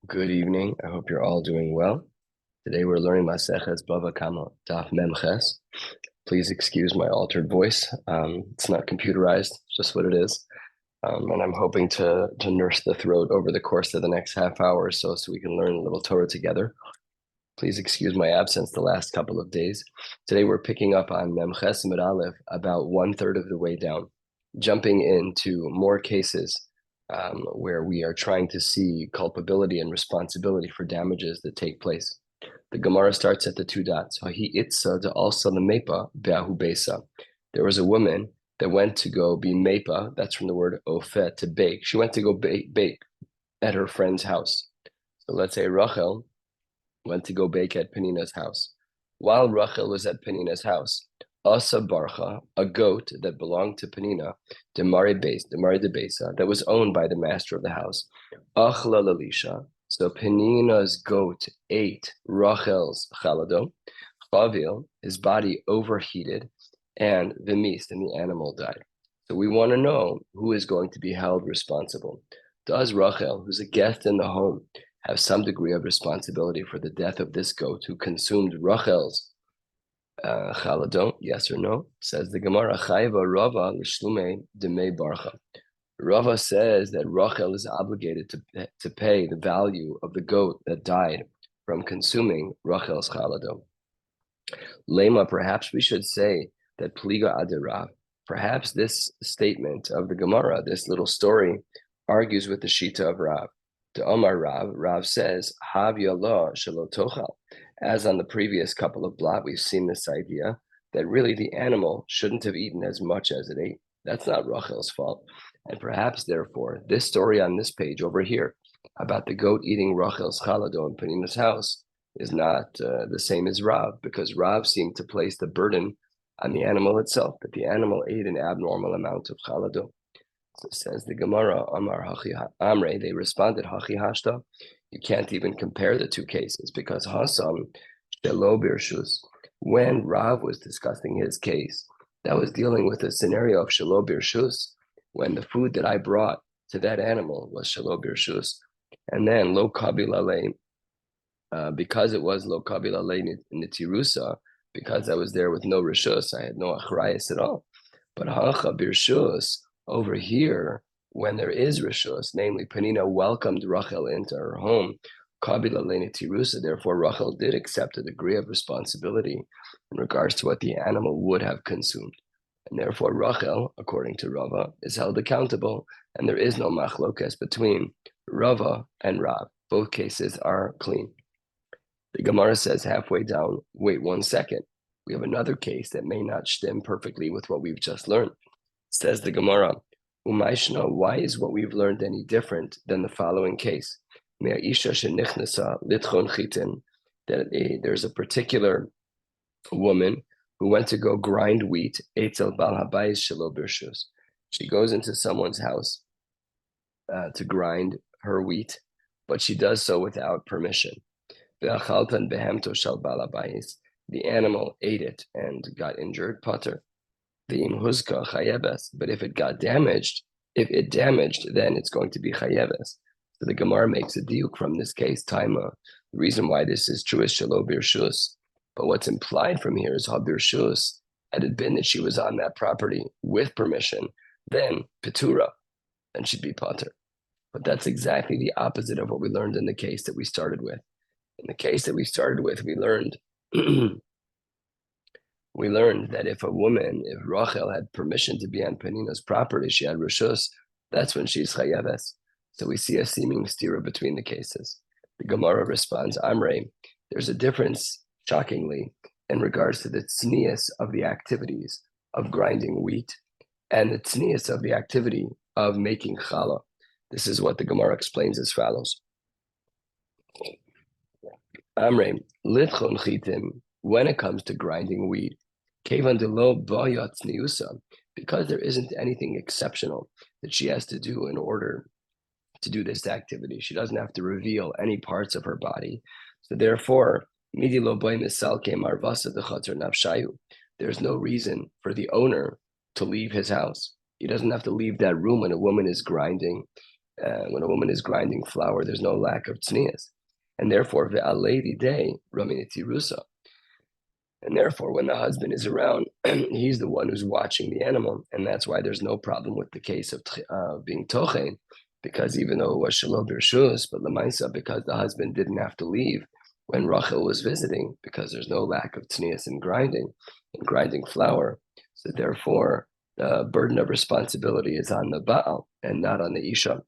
Good evening. I hope you're all doing well. Today we're learning Maseches Bava Daf Memches. Please excuse my altered voice. It's not computerized, it's just what it is. And I'm hoping to nurse the throat over the course of the next half hour or so we can learn a little Torah together. Please excuse my absence the last couple of days. Today we're picking up on Memches Mid Aleph about 1/3 of the way down, jumping into more cases where we are trying to see culpability and responsibility for damages that take place. The Gemara starts at the two dots. There was a woman that went to go be mepa, that's from the word ofet, to bake. She went to go bake at her friend's house. So let's say Rachel went to go bake at Penina's house. While Rachel was at Penina's house, Asa Barcha, a goat that belonged to Penina, Demari de Besa, that was owned by the master of the house, Achla Lalisha. So Penina's goat ate Rachel's chalado, Chavil, his body overheated, and Vimist, and the animal died. So we want to know who is going to be held responsible. Does Rachel, who's a guest in the home, have some degree of responsibility for the death of this goat who consumed Rachel's chaladon? Yes or no? Says the Gemara, Chayva Rava l'shlume demei barcha. Rava says that Rachel is obligated to pay the value of the goat that died from consuming Rachel's chaladon. Lema, perhaps we should say that pliga adirav. Perhaps this statement of the Gemara, this little story, argues with the Shita of Rav. To Omar Rav says, Hav Yallah Shelo Tochal. As on the previous couple of blot, we've seen this idea that really the animal shouldn't have eaten as much as it ate. That's not Rachel's fault. And perhaps, therefore, this story on this page over here about the goat eating Rachel's chalado in Penina's house is not the same as Rav, because Rav seemed to place the burden on the animal itself, that the animal ate an abnormal amount of chalado. So says the Gemara, Amar Hachi Amre, they responded, Hachi Hashta. You can't even compare the two cases because Hasam Shelo Birshus, when Rav was discussing his case, that was dealing with a scenario of Shelo Birshus, when the food that I brought to that animal was Shelo Birshus. And then Lo Kabilale, because it was Lo Kabilale Nitirusa, because I was there with no Rishus, I had no Achrayas at all. But Hacha Birshus, over here, when there is Rishus, namely Penina welcomed Rachel into her home, Kabila Leni Tirusa, therefore Rachel did accept a degree of responsibility in regards to what the animal would have consumed. And therefore Rachel, according to Rava, is held accountable, and there is no machlokes between Rava and Rav. Both cases are clean. The Gemara says halfway down, wait 1 second. We have another case that may not stem perfectly with what we've just learned. Says the Gemara, Umayshna, why is what we've learned any different than the following case? That there's a particular woman who went to go grind wheat. She goes into someone's house to grind her wheat, but she does so without permission. The animal ate it and got injured, pater. But if it damaged, then it's going to be chayeves. So the Gemara makes a diuk from this case, Taima. The reason why this is true is shelo birshus. But what's implied from here is ha birshus. Had it been that she was on that property with permission, then petura, then she'd be pater. But that's exactly the opposite of what we learned in the case that we started with. In the case that we started with, we learned we learned that if Rachel had permission to be on Penina's property, she had rishus, that's when she's chayeves. So we see a seeming stira between the cases. The Gemara responds, Amre, there's a difference, shockingly, in regards to the tznius of the activities of grinding wheat and the tznius of the activity of making challah. This is what the Gemara explains as follows. Amre, litchon chitim, when it comes to grinding wheat, because there isn't anything exceptional that she has to do in order to do this activity. She doesn't have to reveal any parts of her body. So therefore, there's no reason for the owner to leave his house. He doesn't have to leave that room when a woman is grinding When a woman is grinding flour, there's no lack of tznius. And therefore, ve'alei day raminiti rusa. And therefore, when the husband is around, he's the one who's watching the animal. And that's why there's no problem with the case of being tochen, because even though it was shalom birshus, but lemaisa, because the husband didn't have to leave when Rachel was visiting, because there's no lack of tznius in grinding flour. So therefore, the burden of responsibility is on the Baal and not on the Isha.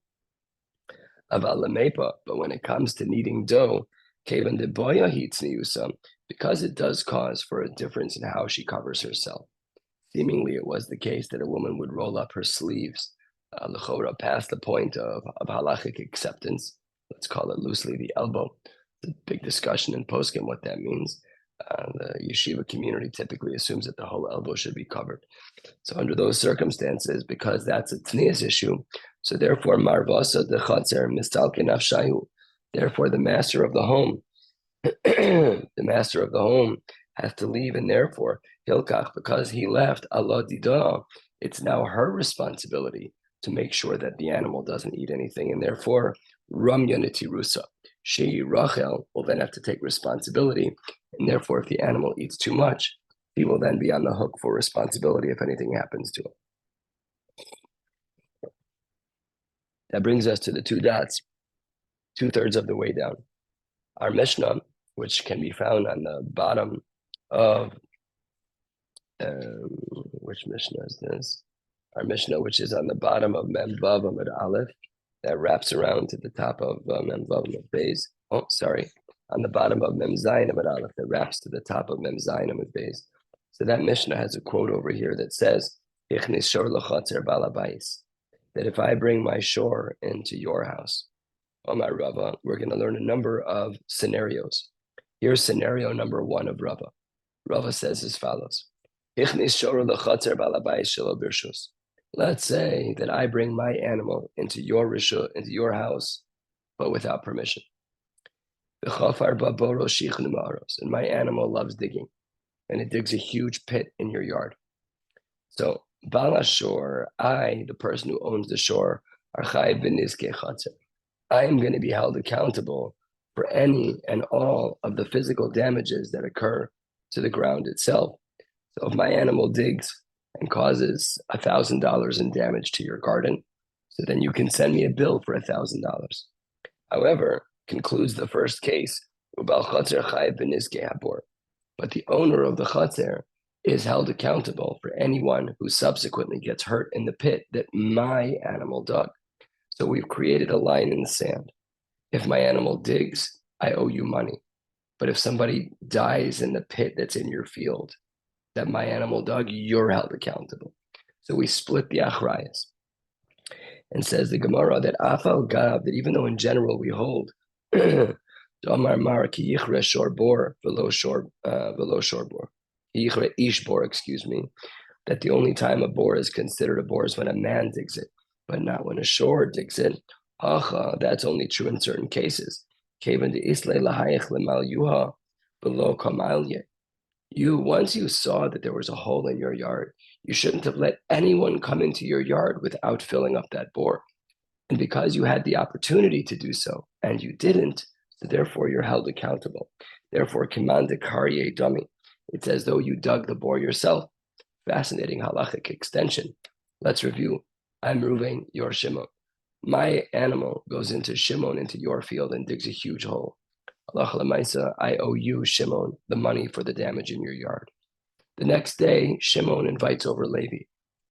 But when it comes to kneading dough, because it does cause for a difference in how she covers herself. Seemingly, it was the case that a woman would roll up her sleeves, past the point of halachic acceptance. Let's call it loosely the elbow. It's a big discussion in poskim what that means. The yeshiva community typically assumes that the whole elbow should be covered. So under those circumstances, because that's a tnius issue, so therefore marvasa de chatzer mistalke nafshayu. Therefore, the master of the home, has to leave, and therefore hilkach, because he left Allah dida, it's now her responsibility to make sure that the animal doesn't eat anything, and therefore ramya netirusa. She Rachel will then have to take responsibility, and therefore, if the animal eats too much, he will then be on the hook for responsibility if anything happens to him. That brings us to the two dots, 2/3 of the way down. Our Mishnah, which can be found on the bottom of, which Mishnah is this? Our Mishnah, which is on the bottom of Mem Vav Amud Aleph, that wraps around to the top of Mem Vav Amud Beis. Oh, sorry. On the bottom of Mem Zayin Amud Aleph, that wraps to the top of Mem Zayin Amud Beis. So that Mishnah has a quote over here that says, that if I bring my shore into your house, Omar Rava, we're going to learn a number of scenarios. Here's scenario number 1 of Rava. Rava says as follows. Let's say that I bring my animal into your house, but without permission. And my animal loves digging, and it digs a huge pit in your yard. So, Bala Shore, I, the person who owns the shore, I am going to be held accountable for any and all of the physical damages that occur to the ground itself. So if my animal digs and causes $1,000 in damage to your garden, so then you can send me a bill for $1,000. However, concludes the first case, but the owner of the chatzer is held accountable for anyone who subsequently gets hurt in the pit that my animal dug. So we've created a line in the sand. If my animal digs, I owe you money. But if somebody dies in the pit that's in your field that my animal dug, you're held accountable. So we split the achrayas. And says the Gemara that afal gav, that even though in general we hold Damar mar ki yichre shor bor below shor bor. Yichre ish bor, excuse me, that the only time a bor is considered a bor is when a man digs it, but not when a shore digs it. That's only true in certain cases. Once you saw that there was a hole in your yard, you shouldn't have let anyone come into your yard without filling up that bore. And because you had the opportunity to do so, and you didn't, so therefore you're held accountable. Therefore, command karye dummy. It's as though you dug the bore yourself. Fascinating halachic extension. Let's review. I'm Ruvain, your Shimon. My animal goes into Shimon, into your field, and digs a huge hole. Allah Lamaisa, I owe you, Shimon, the money for the damage in your yard. The next day, Shimon invites over Levi,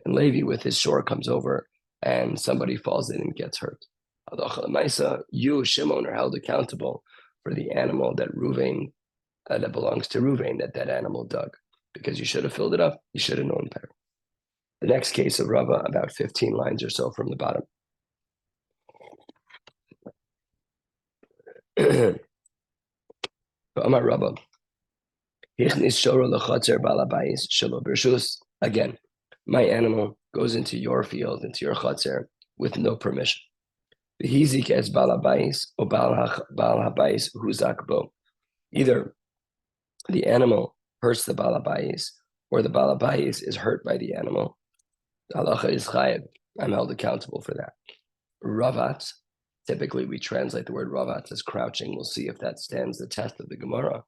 and Levi with his shore comes over, and somebody falls in and gets hurt. Allah Lamaisa, you, Shimon, are held accountable for the animal that Ruvain, that belongs to Ruvain, that animal dug, because you should have filled it up. You should have known better. The next case of Rava, about 15 lines or so from the bottom. Amar Rabba, again, my animal goes into your field, into your chatzer, with no permission. Either the animal hurts the balabais, or the balabais is hurt by the animal. The halacha is chayev. I'm held accountable for that. Ravat. Typically, we translate the word ravat as crouching. We'll see if that stands the test of the Gemara.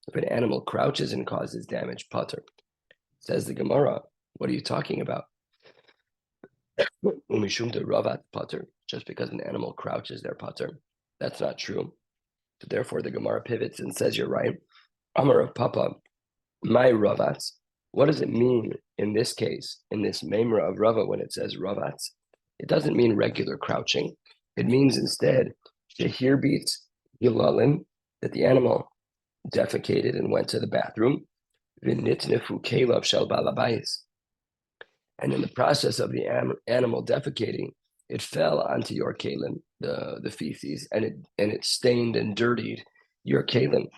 If an animal crouches and causes damage, pater. Says the Gemara, what are you talking about? Umishum de ravat pater. Just because an animal crouches, they're pater. That's not true. So therefore, the Gemara pivots and says, you're right. Amar of Papa, my ravats. What does it mean in this case, in this memra of Rava, when it says ravats? It doesn't mean regular crouching. It means instead, shehir beats gilalim, that the animal defecated and went to the bathroom, v'nitnefu kelav shel balabayis. And in the process of the animal defecating, it fell onto your kalim, the feces, and it stained and dirtied your kalim.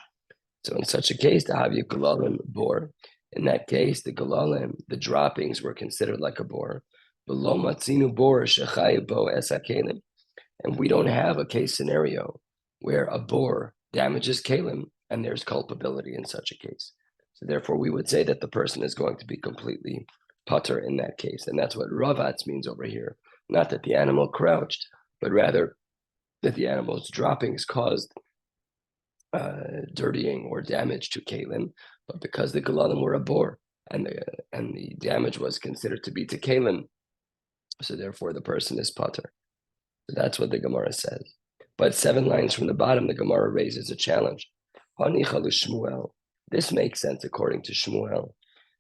So in such a case, the havya galalim bor. In that case, the galalim, the droppings, were considered like a bor. Below matzinu bor shechai bo esa kalim. And we don't have a case scenario where a bor damages kalim and there's culpability in such a case. So therefore, we would say that the person is going to be completely pater in that case. And that's what ravats means over here. Not that the animal crouched, but rather that the animal's droppings caused dirtying or damage to kalim, but because the galalim were a bor and the damage was considered to be to kalim, so therefore the person is pater. So that's what the Gemara says. But 7 lines from the bottom, the Gemara raises a challenge. This makes sense according to Shmuel,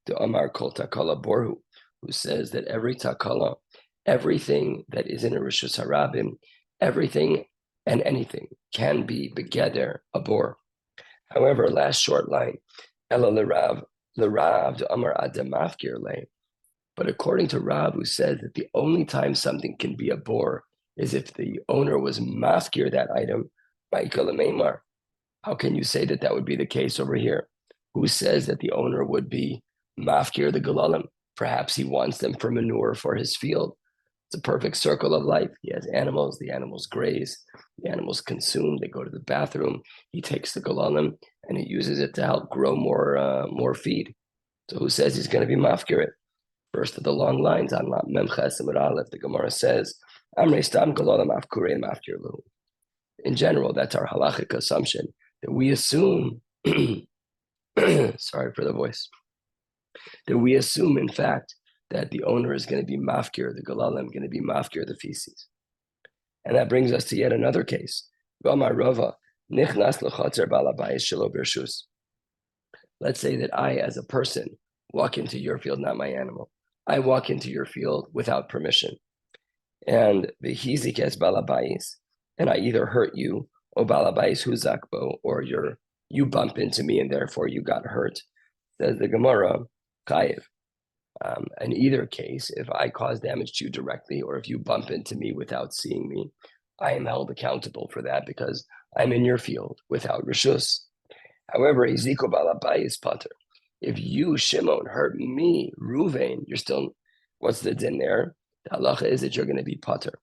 the Amar Kol Takala Borhu, who says that every takala, everything that is in a Rishus Harabim, everything and anything can be begeder, a bor. However, last short line, Ela l'Rav the Amar Adam Mafkir le. But according to Rav, who says that the only time something can be a bor is if the owner was mafkir that item, how can you say that that would be the case over here? Who says that the owner would be mafkir the galalim? Perhaps he wants them for manure for his field. It's a perfect circle of life. He has animals, the animals graze, the animals consume, they go to the bathroom. He takes the galalim and he uses it to help grow more feed. So who says he's going to be mafkir it? First of the long lines on Memches and Aleph, the Gemara says, Amrei stam galalim afkurei mafkir lu. In general, that's our halachic assumption, that we assume, sorry for the voice, that we assume, in fact, that the owner is going to be mafkir, the galalim, going to be mafkir, the feces. And that brings us to yet another case. Let's say that I, as a person, walk into your field, not my animal. I walk into your field without permission. And the hizik es balabais, and I either hurt you, or balabais huzakbo, or you bump into me and therefore you got hurt. Says the Gemara, kayev. In either case, if I cause damage to you directly, or if you bump into me without seeing me, I am held accountable for that because I'm in your field without rishus. However, Eziko balabai is pater. If you, Shimon, hurt me, Ruvain, you're still, what's the din there? The halacha is that you're going to be pater.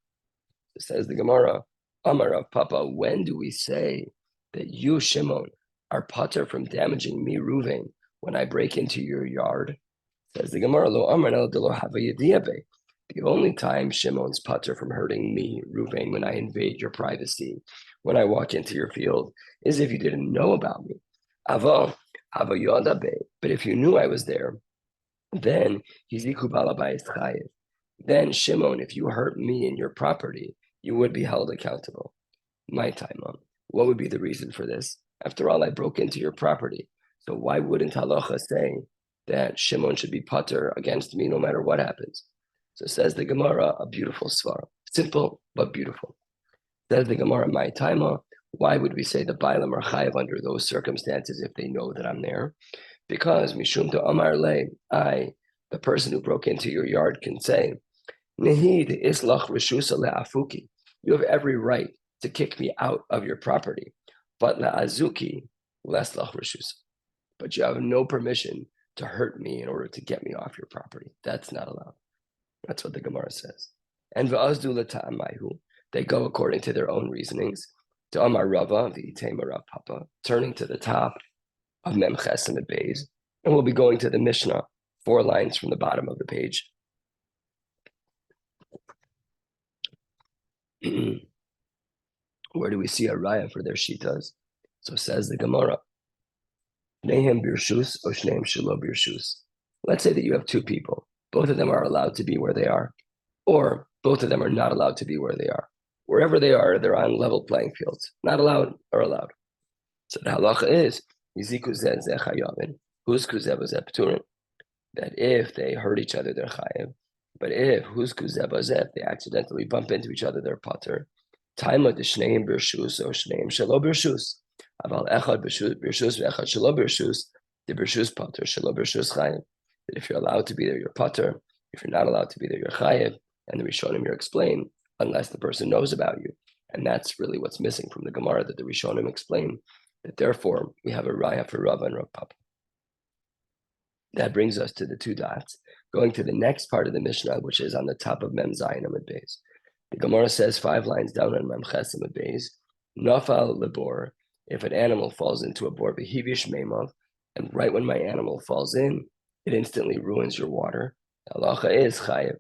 It says the Gemara, Amar of Papa, when do we say that you, Shimon, are pater from damaging me, Ruvain, when I break into your yard? Says the Gemara, Lo Amar el de lo hava yediabe. The only time Shimon's pater from hurting me, Ruvain, when I invade your privacy, when I walk into your field, is if you didn't know about me. Avo, hava yodabe. But if you knew I was there, then hiziku balabayis chayiv. Then Shimon, if you hurt me in your property, you would be held accountable. My time on. What would be the reason for this? After all, I broke into your property. So why wouldn't halacha say that Shimon should be pater against me no matter what happens? So says the Gemara, a beautiful svara. Simple, but beautiful. Says the Gemara, my taima. Why would we say the Bailam are chayiv under those circumstances if they know that I'm there? Because mishum to amar le, I, the person who broke into your yard, can say, Nehid islach reshusa le'afuki. You have every right to kick me out of your property. But le'azuki leslach reshusa. But you have no permission to hurt me in order to get me off your property. That's not allowed. That's what the Gemara says. And v'azdu leta'amayhu. They go according to their own reasonings. To Amar Rava, v'itema Rav Papa, turning to the top of Memches and the Beis, and we'll be going to the Mishnah, 4 lines from the bottom of the page. Where do we see a raya for their shitas? So says the Gemara, Shnehem birshus or shnehem shelo birshus. Let's say that you have two people. Both of them are allowed to be where they are, or both of them are not allowed to be where they are. Wherever they are, they're on level playing fields. Not allowed or allowed. So the halacha is, that if they hurt each other, they're chayiv. But if they accidentally bump into each other, they're pater. Taima de shneim birshus or shneim shelo birshus. Aval echad birshus ve'echad shelo birshus. The birshus pater shelo birshus chayiv. That if you're allowed to be there, you're pater. If you're not allowed to be there, you're chayiv. And the Rishonim here explain, unless the person knows about you. And that's really what's missing from the Gemara, that the Rishonim explain that therefore we have a raya for Rava and Rav Papa. That brings us to the two dots, going to the next part of the Mishnah, which is on the top of Mem Zayin Amud Beis. The Gemara says 5 lines down on Mem Ches Amud Beis, Nafal lebor, if an animal falls into a bor, v'hivish meimav, and right when my animal falls in, it instantly ruins your water. Halacha is chayev.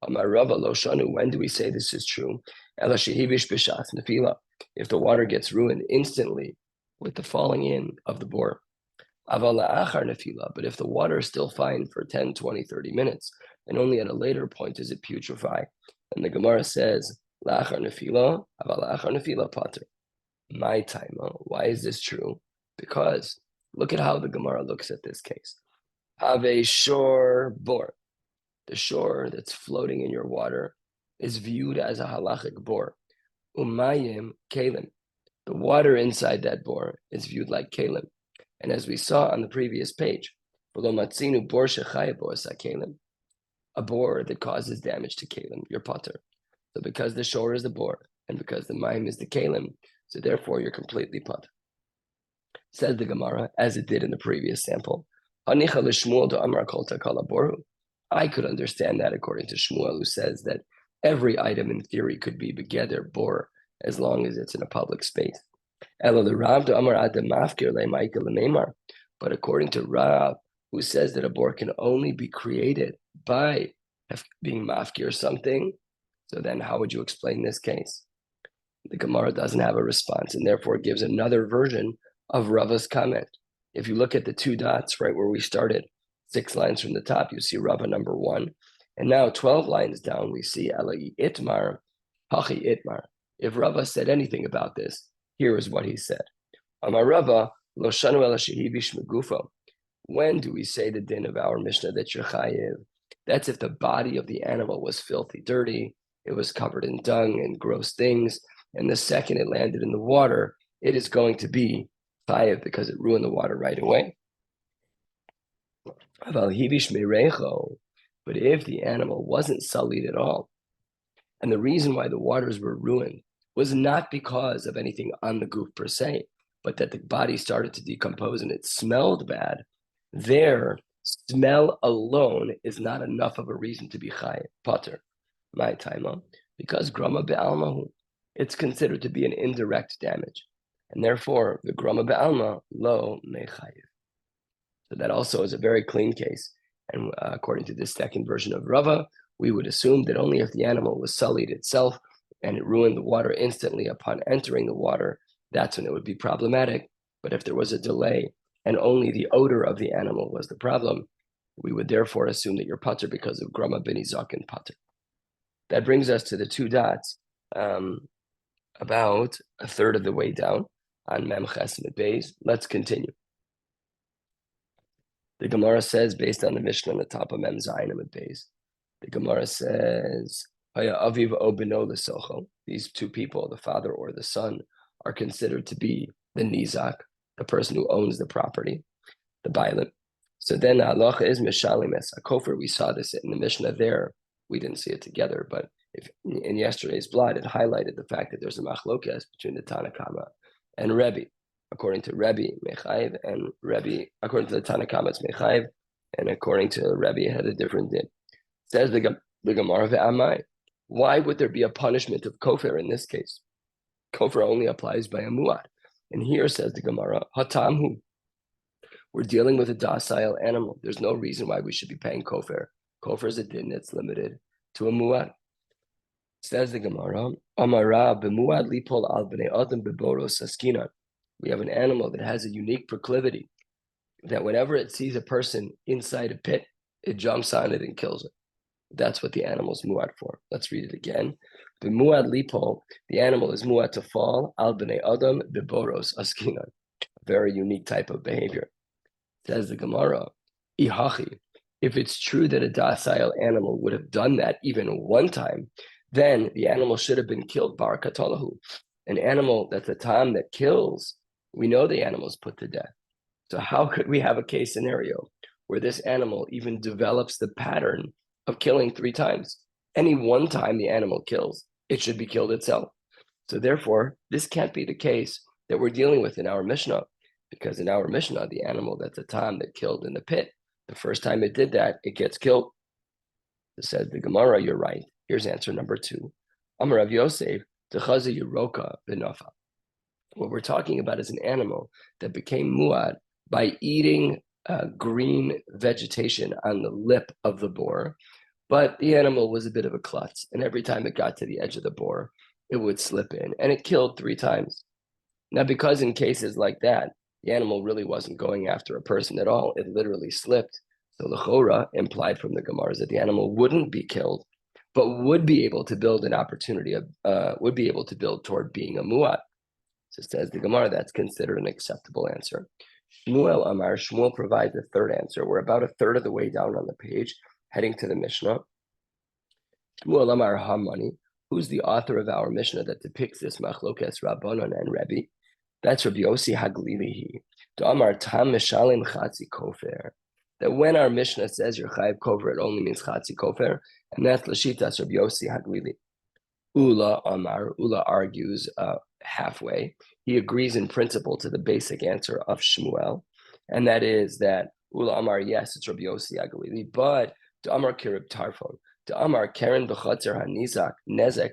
Amar Rava lo shanu, when do we say this is true? Ela shehivish b'shas nefila, if the water gets ruined instantly with the falling in of the bor. But if the water is still fine for 10, 20, 30 minutes, and only at a later point does it putrefy, and the Gemara says, la'achar nefila, aval la'achar nefila pater. My time, why is this true? Because look at how the Gemara looks at this case. Have a shore bor. The shore that's floating in your water is viewed as a halachic bor. Umayim kalim. The water inside that bor is viewed like kalim. And as we saw on the previous page, a bor that causes damage to kalim, your potter. So because the shore is the bor, and because the mayim is the kalim, so therefore you're completely potter. Says the Gemara, as it did in the previous sample, I could understand that according to Shmuel, who says that every item in theory could be begeder bor, as long as it's in a public space. But according to Rav, who says that a bor can only be created by being mafkir something, so then how would you explain this case? The Gemara doesn't have a response, and therefore gives another version of Rava's comment. If you look at the two dots right where we started, 6 lines from the top, you see Rava number 1. And now 12 lines down, we see Elai Itmar, Hachi Itmar. If Rava said anything about this, here is what he said. Amar Rava, lo shanu ela shehivish megufo. When do we say the din of our Mishnah that you're chayiv? That's if the body of the animal was filthy dirty, it was covered in dung and gross things, and the second it landed in the water, it is going to be chayiv because it ruined the water right away. But if the animal wasn't sullied at all, and the reason why the waters were ruined was not because of anything on the goof per se, but that the body started to decompose and it smelled bad, their smell alone is not enough of a reason to be chayiv, pater, my time, because grama be'almahu, it's considered to be an indirect damage, and therefore the grama be'alma lo mechayiv. So that also is a very clean case, and according to this second version of Rava, we would assume that only if the animal was sullied itself and it ruined the water instantly upon entering the water, that's when it would be problematic. But if there was a delay and only the odor of the animal was the problem, we would therefore assume that you're pater because of grama benizak and pater. That brings us to the two dots, about a third of the way down on Mem Ches Amud Beis. Let's continue. The Gemara says, based on the Mishnah on the top of Mem Zayin Amud Beis, the Gemara says, these two people, the father or the son, are considered to be the nizak, the person who owns the property, the bailim. So then halacha is mishalim es hakofer. We saw this in the Mishnah there. We didn't see it together, but in yesterday's blot, it highlighted the fact that there's a machlokes between the Tanakama and Rebbe. According to Rebbe, mechayiv, and Rebbe, according to the Tanakama, it's mechayiv, and according to Rebbe, it had a different din. Says the Gemara ve'amai. Why would there be a punishment of kofar in this case? Kofar only applies by a muad. And here says the Gemara, hatamhu. We're dealing with a docile animal. There's no reason why we should be paying kofar. Kofar is a din that's limited to a muad. Says the Gemara, Amara b'muad lipol al b'nei adam b'boros askina. We have an animal that has a unique proclivity that whenever it sees a person inside a pit, it jumps on it and kills it. That's what the animal is muad for. Let's read it again. B'muad lipol, the animal is muad to fall, al b'nei adam b'boros askina. A very unique type of behavior. Says the Gemara, Ihachi, if it's true that a docile animal would have done that even one time, then the animal should have been killed bar katalahu. An animal that's a tam that kills, we know the animal is put to death. So how could we have a case scenario where this animal even develops the pattern of killing 3 times? Any one time the animal kills, it should be killed itself. So therefore, this can't be the case that we're dealing with in our Mishnah. Because in our Mishnah, the animal that's a tam that killed in the pit, the first time it did that, it gets killed. It says the Gemara, you're right. Here's answer number 2. Amar Rav Yosef, Techaza Yeroka B'Nafa. What we're talking about is an animal that became muad by eating green vegetation on the lip of the boar, but the animal was a bit of a klutz, and every time it got to the edge of the boar, it would slip in, and it killed 3 times. Now, because in cases like that, the animal really wasn't going after a person at all. It literally slipped. So the Chora implied from the Gemara is that the animal wouldn't be killed, but would be able to build an opportunity would be able to build toward being a muad. So says the Gemara, that's considered an acceptable answer. Shmuel Amar, Shmuel provides a third answer. We're about a third of the way down on the page, heading to the Mishnah. Shmuel Amar Hamani, who's the author of our Mishnah that depicts this machlokes Rabbanon and Rebbe? That's Rabbi Yossi Haglilihi. Amar tam mishalim chatzi kofer. That when our Mishnah says you're chayiv kofer, it only means chatzi kofer, and that's l'shitas Rabbi Yossi Haglili. Ula Amar, Ula argues halfway. He agrees in principle to the basic answer of Shmuel, and that is that Ula Amar, yes, it's Rabbi Yossi Haglili, but Amar kirib tarfon, Amar keren b'chatzer hanizak nezek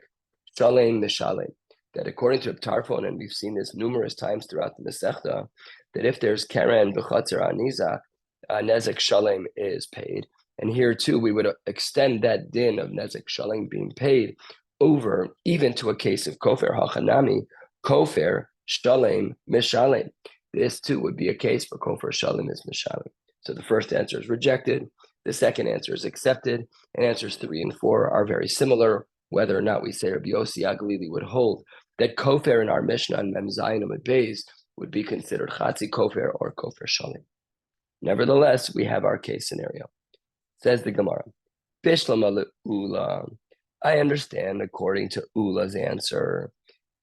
shalem mishalem. That according to Tarfon, and we've seen this numerous times throughout the Masechta, that if there's Keren b'chatzer anizak, nezek shalem is paid. And here too, we would extend that din of nezek shalem being paid over even to a case of kofer hachanami, kofer shalem mishalem. This too would be a case for kofer shalem is mishalem. So the first answer is rejected. The second answer is accepted. And answers 3 and 4 are very similar. Whether or not we say Rabbi Yossi Haglili would hold that kofer in our Mishnah and Mem Zayin Amud Beis would be considered chatzi kofer or kofer shalim. Nevertheless, we have our case scenario. Says the Gemara, Bishlama Ula. I understand according to Ula's answer,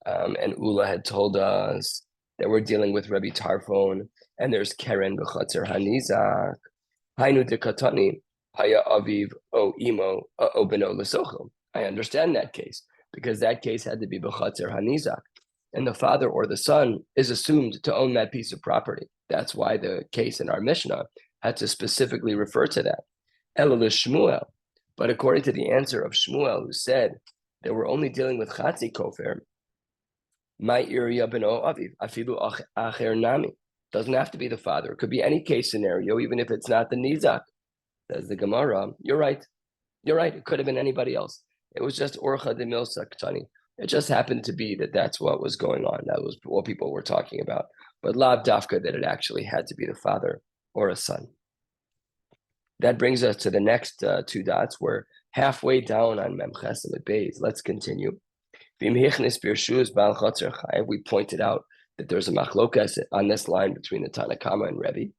and Ula had told us that we're dealing with Rabbi Tarfon, and there's Keren b'chatzer hanizak, hainu dekatani, haya aviv o imo o beno lesochel. I understand that case, because that case had to be b'chatzer hanizak, and the father or the son is assumed to own that piece of property. That's why the case in our Mishnah had to specifically refer to that. Elul Shmuel, but according to the answer of Shmuel, who said that we're only dealing with chatzi kofer, my iria beno aviv afilu acher nami. Doesn't have to be the father. It could be any case scenario, even if it's not the nizak. Says the Gemara, you're right. You're right. It could have been anybody else. It was just orcha de milsa ktani. It just happened to be that that's what was going on. That was what people were talking about. But lav dafka, that it actually had to be the father or a son. That brings us to the next 2 dots. We're halfway down on Maseches Amud Beis. Let's continue. We pointed out that there's a machlokas on this line between the Tanakama and Rebbe.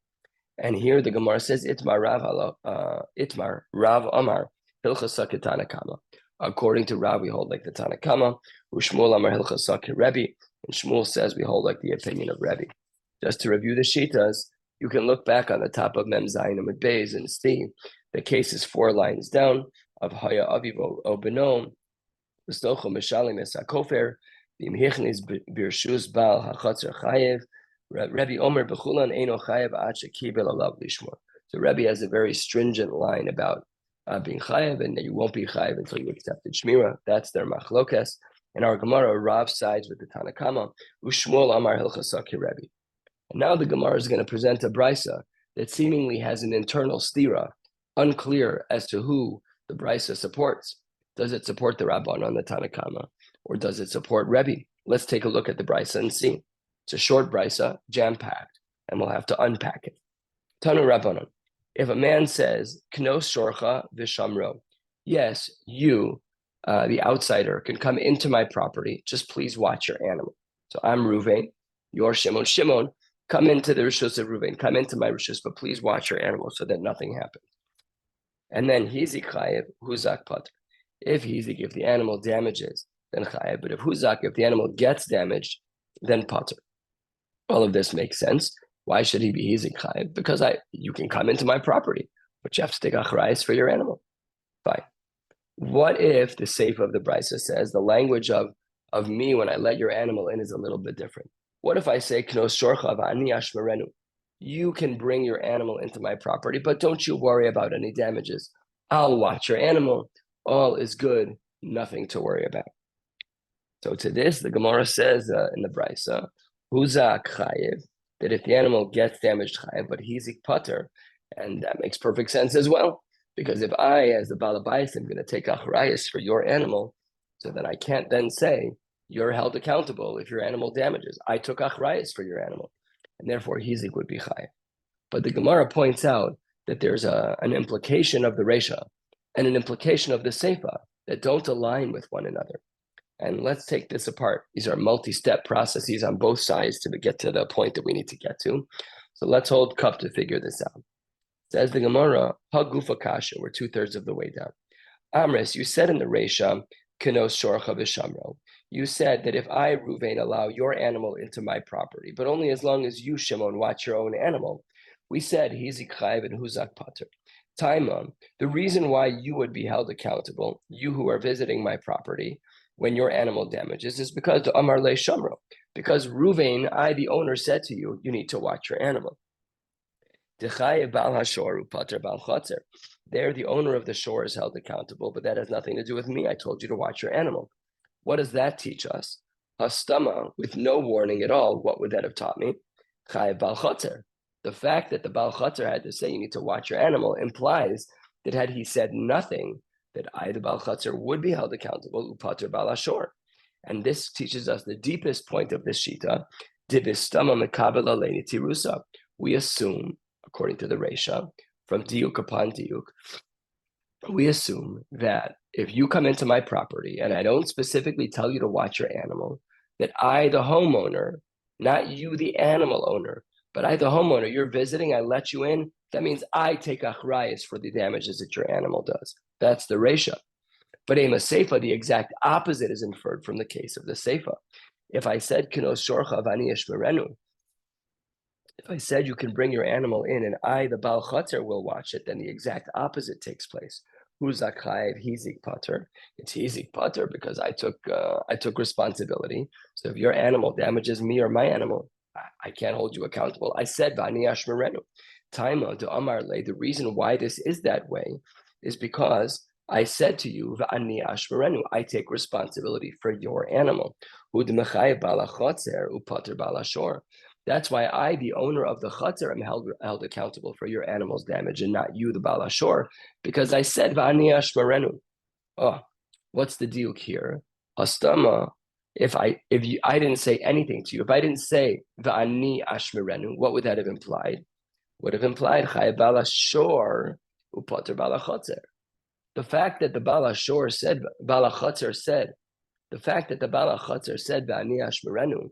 And here the Gemara says, Itmar Rav Amar, Hilchasa Tanakama. According to Rav, we hold like the Tanakama. Shmuel Amar Hilchasa Rebbe. And Shmuel says we hold like the opinion of Rebbe. Just to review the Shitas, you can look back on the top of Mem Zayin Amud Beis and see the case is 4 lines down of Haya Aviv O Beno, V'stocho Mishalim Es HaKofer, V'imhichnis Birshus Bal HaChatzer Chayev, Rebbe Omer B'chulan Eino Chayev Ad Shekibel Alav Lishmor. So Rebbe has a very stringent line about being Chayev, and that you won't be Chayev until you accepted Shmira. That's their machlokas. In our Gemara, Rav sides with the Tanakama, Ushmuel Amar Hilchasaki Rebbe. And now the Gemara is going to present a brisa that seemingly has an internal stira, unclear as to who the brisa supports. Does it support the Rabbanon, the Tanakama, or does it support Rebbe? Let's take a look at the brisa and see. It's a short brisa, jam-packed, and we'll have to unpack it. Tanu Rabbanon. If a man says, Knos shorcha v'shamro, yes, you, the outsider, can come into my property, just please watch your animal. So I'm Ruvain, you're Shimon. Shimon, come into the Rishus of Ruvain, come into my Rishus, but please watch your animal so that nothing happens. And then Hizik Chayev, Huzak Pater. If Hizik, if the animal damages, then Chayev. But if Huzak, if the animal gets damaged, then Pater. All of this makes sense. Why should he be Hizik Chayev? Because you can come into my property, but you have to take achrayus for your animal. Fine. What if the seif of the brisa says the language of me when I let your animal in is a little bit different? What if I say Knos shorcha v'ani ashmerenu? You can bring your animal into my property, but don't you worry about any damages. I'll watch your animal. All is good. Nothing to worry about. So to this, the Gemara says in the brisa, Huzak chayev, that if the animal gets damaged chayev, but hizik pater, and that makes perfect sense as well. Because if I, as the Baal Bayis, am going to take achrayus for your animal, so then I can't then say you're held accountable if your animal damages. I took achrayus for your animal, and therefore hizik would be chayav. But the Gemara points out that there's an implication of the Resha and an implication of the Seifa that don't align with one another. And let's take this apart. These are multi-step processes on both sides to get to the point that we need to get to. So let's hold cup to figure this out. Says the Gemara, Hagufa Kasha, we're 2/3 of the way down. Amris, you said in the Resha, Kenos Shorcha V'Shamro. You said that if I, Ruvain, allow your animal into my property, but only as long as you, Shimon, watch your own animal. We said, Hizik Chayev and Huzak Pater. Taima, the reason why you would be held accountable, you who are visiting my property, when your animal damages, is because to Amar Le Shamro. Because Ruvain, I, the owner, said to you, you need to watch your animal. There, the owner of the shore is held accountable, but that has nothing to do with me. I told you to watch your animal. What does that teach us? Hastama, with no warning at all, what would that have taught me? The fact that the Baal Chater had to say you need to watch your animal implies that had he said nothing, that I, the Baal Chater, would be held accountable, upater Baal Hashor. And this teaches us the deepest point of this shita, dibistama mekabel aleini tirusa. We assume, according to the Resha, from diuk upon diuk, we assume that if you come into my property and I don't specifically tell you to watch your animal, that I, the homeowner, not you, the animal owner, but I, the homeowner, you're visiting, I let you in, that means I take achrayus for the damages that your animal does. That's the Resha. But in a Seifa, the exact opposite is inferred from the case of the Seifa. If I said, Knos shorcha v'ani eshmerenu, if I said you can bring your animal in and I, the Baal Chater, will watch it, then the exact opposite takes place. Huzak chayev hizik pater. It's hizik pater because I took responsibility. So if your animal damages me or my animal, I can't hold you accountable. I said v'ani ashmerenu. Taima to Amar Le, the reason why this is that way is because I said to you, v'ani ashmerenu, I take responsibility for your animal. Udmechayev Baal Chater upater Baal Hashor. That's why I, the owner of the Chater, am held accountable for your animal's damage and not you, the Baal Hashor, because I said, V'ani ashmerenu. Oh, what's the deal here? Hastama, I didn't say anything to you, if I didn't say, V'ani ashmerenu, what would that have implied? Would have implied, Chay Baal Hashor upater Baal Chater. The fact that the Baal Hashor said, Baal Chater said, the fact that the Baal Chater said, V'ani ashmerenu,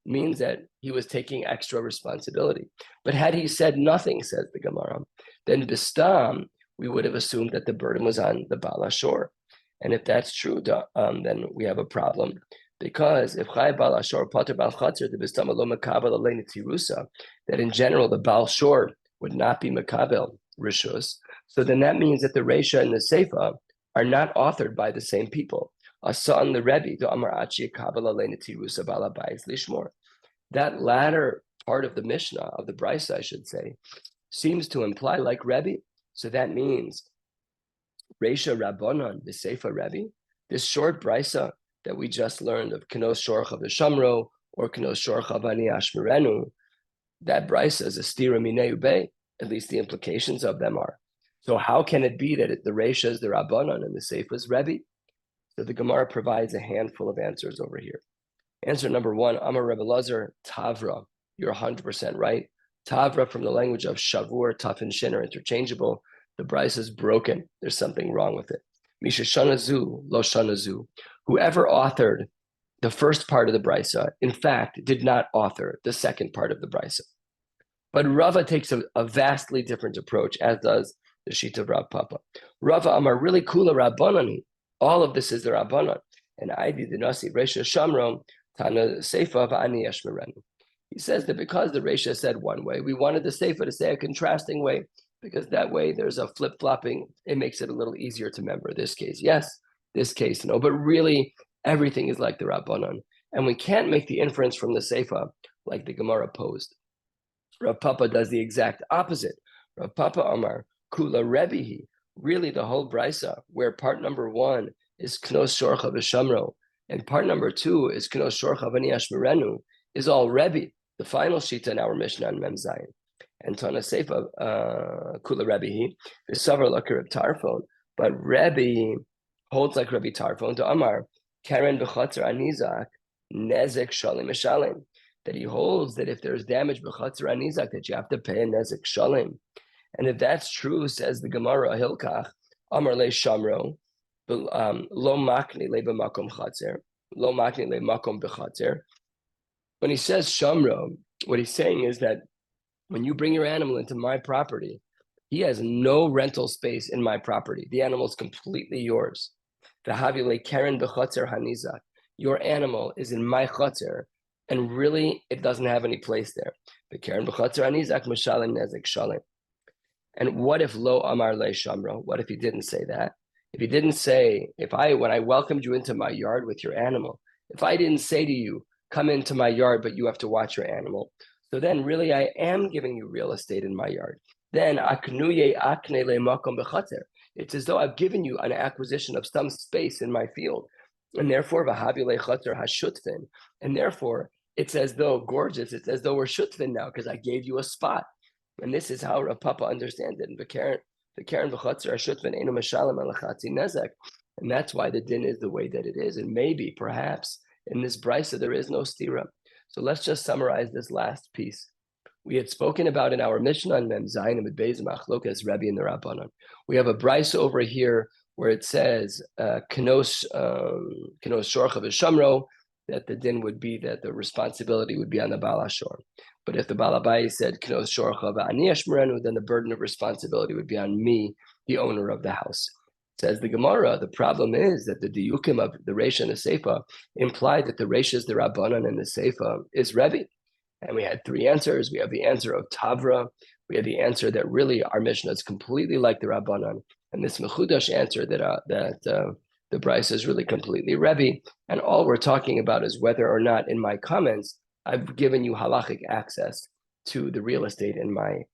means that he was taking extra responsibility. But had he said nothing, says the Gemara, then bistam, we would have assumed that the burden was on the Baal Hashor. And if that's true, then we have a problem. Because if Chay Baal Hashor Pater Baal Chater, the bistam lo mekabel alein tirusa, that in general the Baal Shor would not be mekabel rishus, so then that means that the Resha and the Seifa are not authored by the same people. Asan the Rebbe, the Amar Achi Kabel Alein Tirusa Baal Bayis Lishmor. That latter part of the Mishnah, of the Brisa, I should say, seems to imply like Rebbe. So that means Resha Rabbanon, the Seifa Rebbe, this short Brisa that we just learned of Knos Shorcha V'Shamro or Knos Shorcha V'ani Ashmerenu, that Brisa is a Stira Minei Ubei, at least the implications of them are. So how can it be that the Resha is the Rabbanon and the Seifa is Rebbe? So the Gemara provides a handful of answers over here. Answer number one, Amar Rebbe Lazar, Tavra. You're 100% right. Tavra, from the language of Shavur, Taf and Shin are interchangeable. The Bryce is broken. There's something wrong with it. Misha Shanazu, Lo Shanazu. Whoever authored the first part of the Brisa, in fact, did not author the second part of the Brisa. But Rava takes a vastly different approach, as does the Shita of Rav Papa. Rava Amar really kula Rabbanani. All of this is the Rabbanan. And I did the Nasi Resha Shamrom Tana Seifa V'ani Yashmerenu. He says that because the Resha said one way, we wanted the Seifa to say a contrasting way, because that way there's a flip-flopping. It makes it a little easier to remember. This case, yes. This case, no. But really, everything is like the Rabbanan. And we can't make the inference from the Seifa like the Gemara posed. Rav Papa does the exact opposite. Rav Papa Amar, Kula Rebihi, really the whole Brisa, where part number one is Knos Shorcha V'Shamro, and part number two is Knos Shorcha V'Ani Ashmerenu, is all Rebbe, the final Shita in our Mishnah on Mem Zayin. And Tana Seifa, Kula Rebihi, the Savar like Reb Tarfon, but Rebbe holds like Rabbi Tarfon to Amar, Karen B'Chatzer Anizak, Nezek Shalim Eshalim, that he holds that if there's damage b'chatzar anizak, that you have to pay a nezek shalim. And if that's true, says the Gemara Hilkach, Amar le Shamro, lo makni le b'makom chatzer, lo makni le makom b'chatzer. When he says Shamro, what he's saying is that when you bring your animal into my property, he has no rental space in my property. The animal is completely yours. V'havi le karen b'chatzar hanizak. Your animal is in my chatzer, and really, it doesn't have any place there. And what if lo amar le shamro? What if he didn't say that? If he didn't say, when I welcomed you into my yard with your animal, if I didn't say to you, come into my yard, but you have to watch your animal, so then really I am giving you real estate in my yard. Then aknuye akne le makom b'chater. It's as though I've given you an acquisition of some space in my field. And therefore, v'havi le chater hashutfin. And therefore, it's as though gorgeous. It's as though we're shutfin now because I gave you a spot, and this is how Rav Papa understands it. The Karen v'chatzar shutfin enu meshalem alachatzi nezek, and that's why the din is the way that it is. And maybe, perhaps, in this brisa there is no stira. So let's just summarize this last piece. We had spoken about in our Mishnah on Mem Zayin and Beis Machlokas Rebbe and the Rabbanon. We have a brisa over here where it says Knos Shorcha V'Shamro, that the din would be that the responsibility would be on the Baal HaShor. But if the Baal HaBayis said Knos Shorcha V'Ani Ashmerenu, then the burden of responsibility would be on me, the owner of the house. Says the Gemara, the problem is that the diyukim of the Reisha and the Seifa imply that the Reisha is the Rabbanan and the Seifa is Rebbe. And we had three answers. We have the answer of Tavra. We have the answer that really our Mishnah is completely like the Rabbanan. And this Mechudash answer that the Bryce is really completely Rebbe, and all we're talking about is whether or not in my comments I've given you halachic access to the real estate in my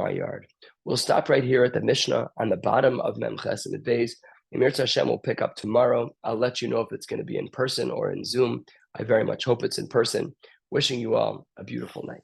yard. We'll stop right here at the Mishnah on the bottom of Memches and Beis. Emir Hashem will pick up tomorrow. I'll let you know if it's going to be in person or in Zoom. I very much hope it's in person. Wishing you all a beautiful night.